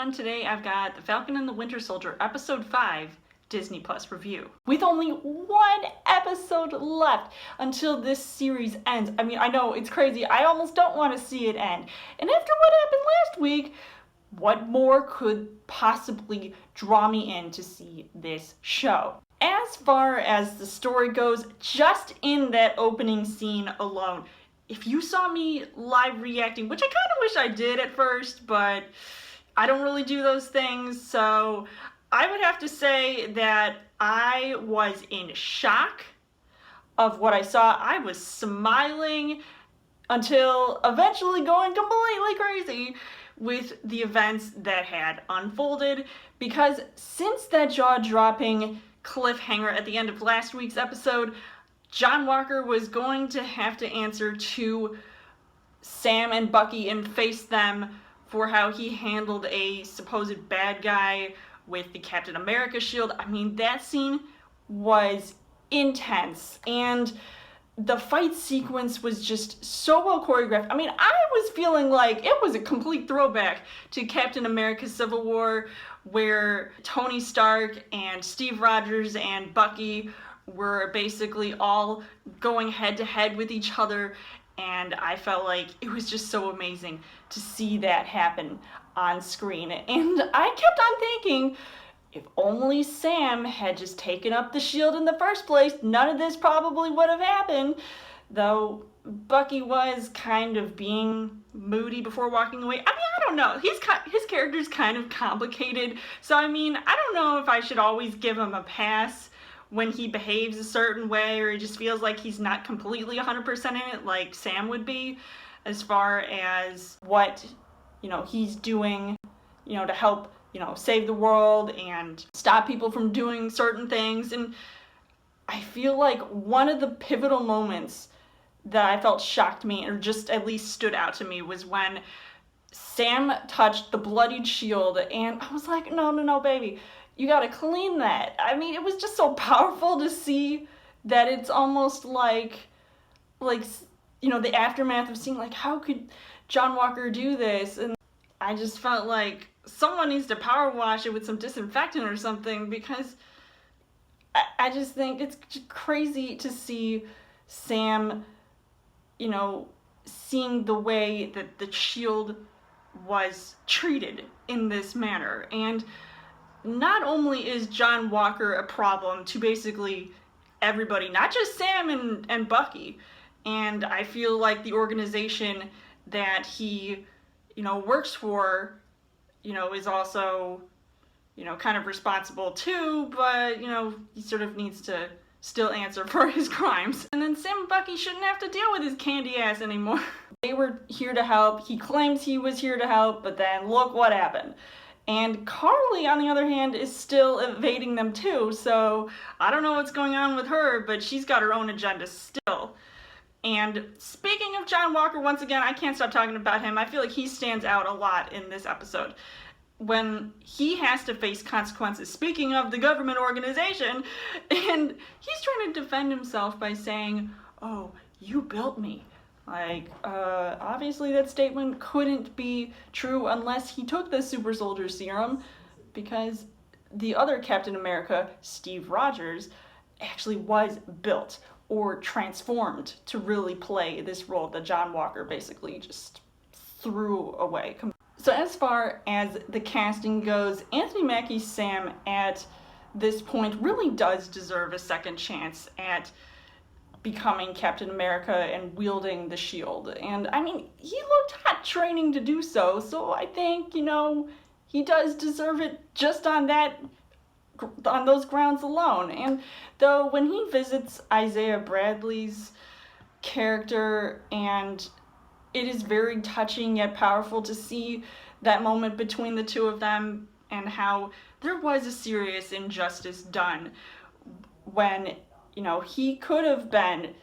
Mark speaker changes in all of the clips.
Speaker 1: everyone. Today I've got The Falcon and the Winter Soldier, Episode 5, Disney Plus review. With only one episode left until this series ends. I mean, I know it's crazy. I almost don't want to see it end. And after what happened last week, what more could possibly draw me in to see this show? As far as the story goes, just in that opening scene alone, if you saw me live reacting, which I kind of wish I did at first, but I don't really do those things, so I would have to say that I was in shock of what I saw. I was smiling until eventually going completely crazy with the events that had unfolded, because since that jaw-dropping cliffhanger at the end of last week's episode, John Walker was going to have to answer to Sam and Bucky and face them for how he handled a supposed bad guy with the Captain America shield. I mean, that scene was intense, and the fight sequence was just so well choreographed. I mean, I was feeling like it was a complete throwback to Captain America Civil War, where Tony Stark and Steve Rogers and Bucky were basically all going head to head with each other, and I felt like it was just so amazing to see that happen on screen. And I kept on thinking, if only Sam had just taken up the shield in the first place, none of this probably would have happened. Though Bucky was kind of being moody before walking away. I mean, I don't know. His character's kind of complicated. So, I mean, I don't know if I should always give him a pass when he behaves a certain way, or he just feels like he's not completely 100% in it like Sam would be, as far as what, he's doing, to help, save the world and stop people from doing certain things. And I feel like one of the pivotal moments that I felt shocked me, or just at least stood out to me, was when Sam touched the bloodied shield, and I was like, no, baby. You gotta clean that. I mean, it was just so powerful to see that it's almost like, the aftermath of seeing, like, how could John Walker do this? And I just felt like someone needs to power wash it with some disinfectant or something, because I just think it's crazy to see Sam, seeing the way that the shield was treated in this manner. And not only is John Walker a problem to basically everybody, not just Sam and Bucky, and I feel like the organization that he, works for, is also, kind of responsible too, but, he sort of needs to still answer for his crimes. And then Sam and Bucky shouldn't have to deal with his candy ass anymore. They were here to help. He claims he was here to help, but then look what happened. And Carly, on the other hand, is still evading them too, so I don't know what's going on with her, but she's got her own agenda still. And speaking of John Walker, once again, I can't stop talking about him. I feel like he stands out a lot in this episode when he has to face consequences. Speaking of the government organization, and he's trying to defend himself by saying, "Oh, you built me." Like, obviously that statement couldn't be true unless he took the super soldier serum, because the other Captain America, Steve Rogers, actually was built or transformed to really play this role that John Walker basically just threw away. So as far as the casting goes, Anthony Mackie's Sam at this point really does deserve a second chance at becoming Captain America and wielding the shield. And I mean, he looked hot training to do so, so I think, he does deserve it just on those grounds alone. And though when he visits Isaiah Bradley's character, and it is very touching yet powerful to see that moment between the two of them, and how there was a serious injustice done when he could have been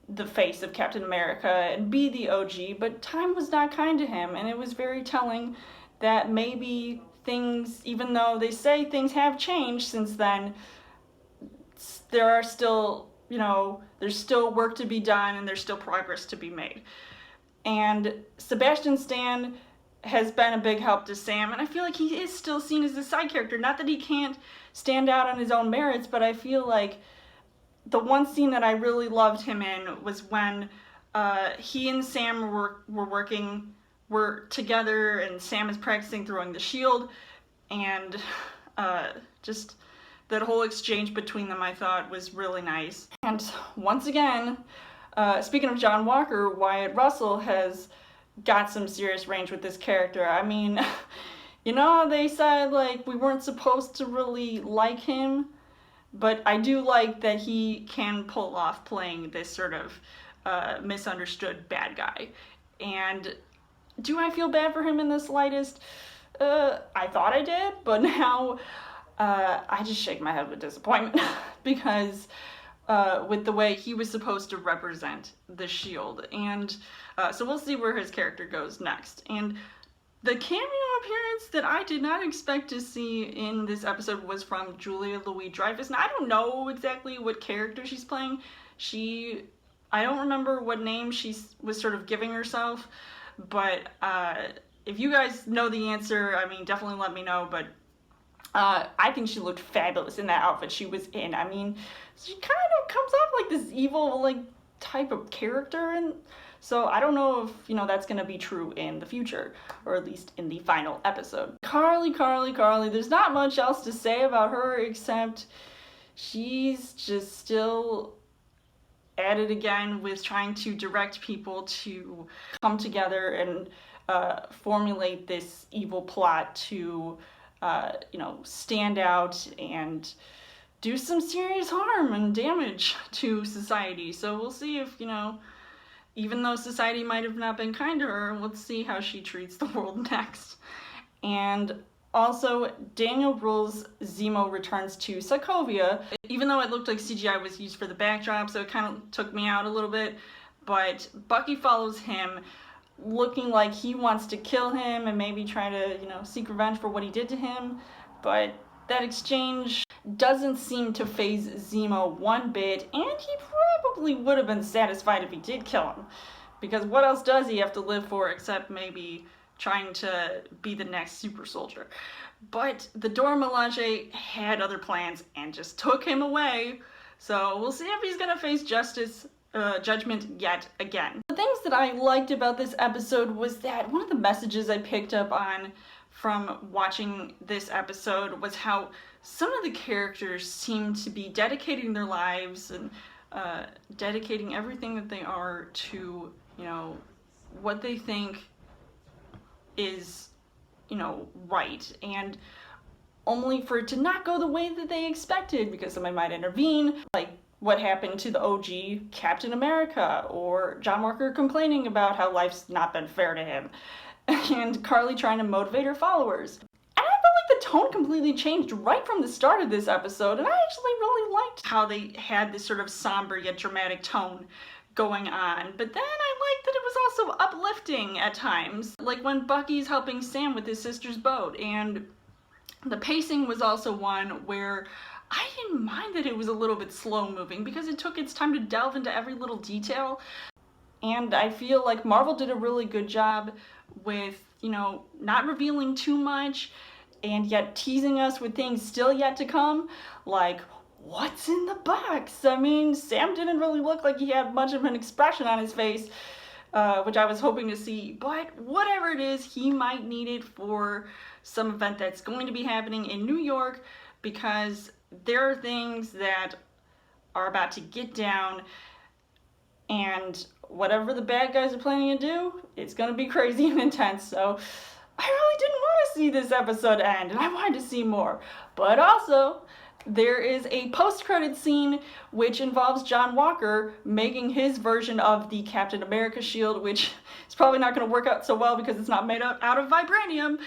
Speaker 1: the face of Captain America and be the OG, but time was not kind to him, and it was very telling that maybe things, even though they say things have changed since then, there are still, there's still work to be done, and there's still progress to be made. And Sebastian Stan has been a big help to Sam, and I feel like he is still seen as a side character. Not that he can't stand out on his own merits, but I feel like the one scene that I really loved him in was when he and Sam were together, and Sam is practicing throwing the shield, and just that whole exchange between them I thought was really nice. And once again, speaking of John Walker, Wyatt Russell has got some serious range with this character. I mean, you know how they said, like, we weren't supposed to really like him? But I do like that he can pull off playing this sort of misunderstood bad guy. And do I feel bad for him in the slightest? I thought I did, but now I just shake my head with disappointment because with the way he was supposed to represent the Shield. And so we'll see where his character goes next. And the cameo appearance that I did not expect to see in this episode was from Julia Louis-Dreyfus. And I don't know exactly what character she's playing. I don't remember what name she was sort of giving herself, but if you guys know the answer, I mean, definitely let me know. But I think she looked fabulous in that outfit she was in. I mean, she kind of comes off like this evil, like, type of character, and so I don't know if, you know, that's gonna be true in the future, or at least in the final episode. Carly, there's not much else to say about her except she's just still at it again with trying to direct people to come together and formulate this evil plot to you know, stand out and do some serious harm and damage to society. So we'll see if, you know, even though society might have not been kind to her, let's see how she treats the world next. And also, Daniel Bruhl's Zemo returns to Sokovia, even though it looked like CGI was used for the backdrop, so it kind of took me out a little bit. But Bucky follows him, looking like he wants to kill him and maybe try to, you know, seek revenge for what he did to him. But that exchange doesn't seem to faze Zemo one bit, and he probably would have been satisfied if he did kill him. Because what else does he have to live for except maybe trying to be the next super soldier? But the Dora Milaje had other plans and just took him away. So we'll see if he's gonna face judgment yet again. The things that I liked about this episode was that one of the messages I picked up on from watching this episode was how some of the characters seem to be dedicating their lives and dedicating everything that they are to, you know, what they think is, you know, right, and only for it to not go the way that they expected because somebody might intervene, like what happened to the OG Captain America, or John Walker complaining about how life's not been fair to him, and Carly trying to motivate her followers. And I felt like the tone completely changed right from the start of this episode, and I actually really liked how they had this sort of somber yet dramatic tone going on. But then I liked that it was also uplifting at times, like when Bucky's helping Sam with his sister's boat, and the pacing was also one where I didn't mind that it was a little bit slow moving because it took its time to delve into every little detail. And I feel like Marvel did a really good job with, you know, not revealing too much and yet teasing us with things still yet to come, like what's in the box? I mean, Sam didn't really look like he had much of an expression on his face, which I was hoping to see, but whatever it is, he might need it for some event that's going to be happening in New York, because there are things that are about to get down, and whatever the bad guys are planning to do, it's going to be crazy and intense. So I really didn't want to see this episode end, and I wanted to see more. But also, there is a post-credit scene which involves John Walker making his version of the Captain America shield, which is probably not going to work out so well because it's not made out of vibranium.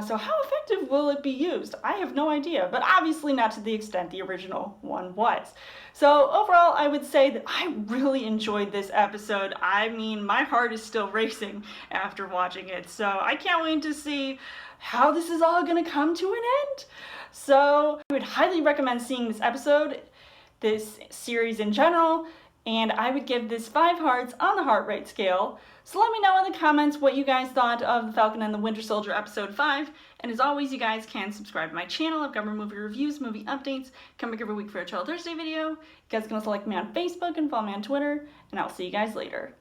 Speaker 1: So how effective will it be used? I have no idea, but obviously not to the extent the original one was. So overall, I would say that I really enjoyed this episode. I mean, my heart is still racing after watching it, so I can't wait to see how this is all going to come to an end. So I would highly recommend seeing this episode, this series in general, and I would give this 5 hearts on the heart rate scale. So let me know in the comments what you guys thought of The Falcon and the Winter Soldier episode 5. And as always, you guys can subscribe to my channel. I've got more movie reviews, movie updates, come back every week for a Chill Thursday video. You guys can also like me on Facebook and follow me on Twitter, and I'll see you guys later.